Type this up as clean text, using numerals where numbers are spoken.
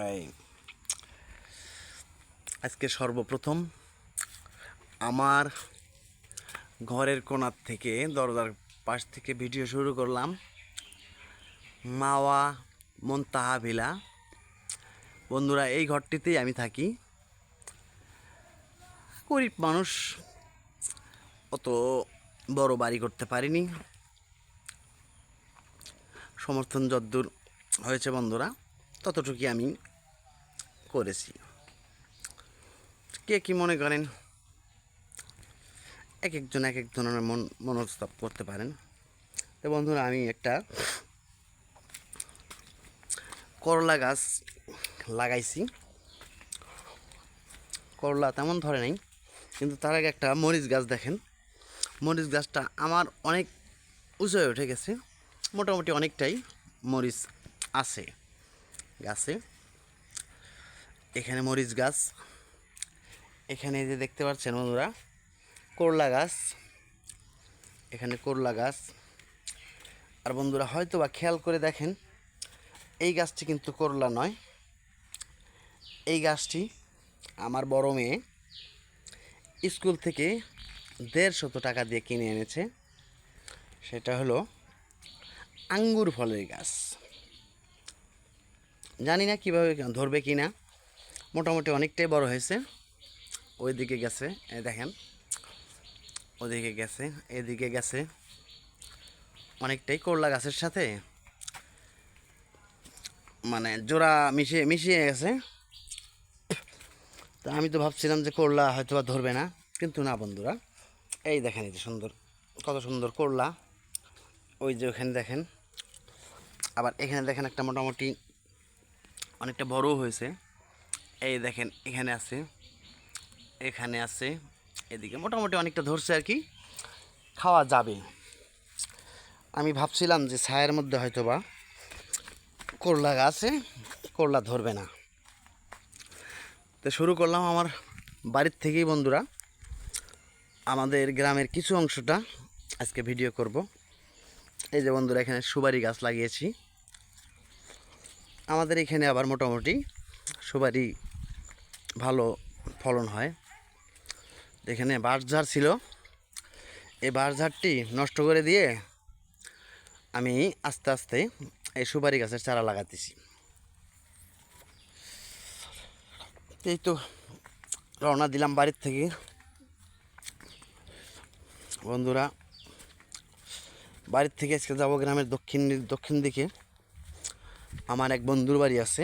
এই আজকে সর্বপ্রথম আমার ঘরের কোণার থেকে দরজার পাশ থেকে ভিডিও শুরু করলাম। মাওয়া মন্তাহা ভিলা। বন্ধুরা, এই ঘরটিতেই আমি থাকি। গরিব মানুষ, অত বড় বাড়ি করতে পারিনি। সমর্থন যদ্দূর হয়েছে বন্ধুরা, ততটুকুই আমি করেছি। কে কি মনে করেন, এক এক ধরনের মনস্তাপ করতে পারেন। তো বন্ধুরা, আমি একটা করলা গাছ লাগাইছি। করলা তেমন ধরে নাই, কিন্তু তার আগে একটা মরিচ গাছ দেখেন। মরিচ গাছটা আমার অনেক উঁচু হয়ে উঠে গেছে। মোটামুটি অনেকটাই মরিচ আছে গাছে। এখানে মরিচ গাছ, এখানে যে দেখতে পাচ্ছেন বন্ধুরা করলা গাছ, এখানে করলা গাছ। আর বন্ধুরা হয়তো বা খেয়াল করে দেখেন, এই গাছটি কিন্তু করলা নয়। এই গাছটি আমার বড় মেয়ে স্কুল থেকে 150 টাকা দিয়ে কিনে এনেছে। সেটা হলো আঙ্গুর ফলের গাছ। জানি না কীভাবে ধরবে কি না, মোটামুটি অনেকটাই বড় হয়েছে। ওইদিকে গেছে, দেখেন ওদিকে গেছে, এদিকে গেছে, অনেকটাই করলা গাছের সাথে মানে জোড়া মিশিয়ে গেছে। তা আমি তো ভাবছিলাম যে করলা হয়তো বা ধরবে না, কিন্তু না বন্ধুরা, এই দেখেন, এই যে সুন্দর, কত সুন্দর করলা। ওই যে ওখানে দেখেন, আবার এখানে দেখেন একটা মোটামুটি অনেকটা বড় হয়েছে। এই দেখেন এখানে আছে, এখানে আছে, এদিকে মোটামুটি অনেকটা ধরছে আর কি, খাওয়া যাবে। আমি ভাবছিলাম যে ছায়ের মধ্যে হয়তো বা করলা গাছে করলা ধরবে না। তো শুরু করলাম আমার বাড়ির থেকেই বন্ধুরা। আমাদের গ্রামের কিছু অংশটা আজকে ভিডিও করব। এই যে বন্ধুরা, এখানে সুপারি গাছ লাগিয়েছি। আমাদের এখানে আবার মোটামুটি সুপারি ভালো ফলন হয়। এখানে বাঁশঝাড় ছিল, এই বাঁশঝাড়টি নষ্ট করে দিয়ে আমি আস্তে আস্তে এই সুপারি গাছের চারা লাগাতেছি। এই তো রওনা দিলাম বাড়ির থেকে বন্ধুরা। বাড়ির থেকে আজকে যাবো গ্রামের দক্ষিণ দিকে। আমার এক বন্ধুর বাড়ি আছে,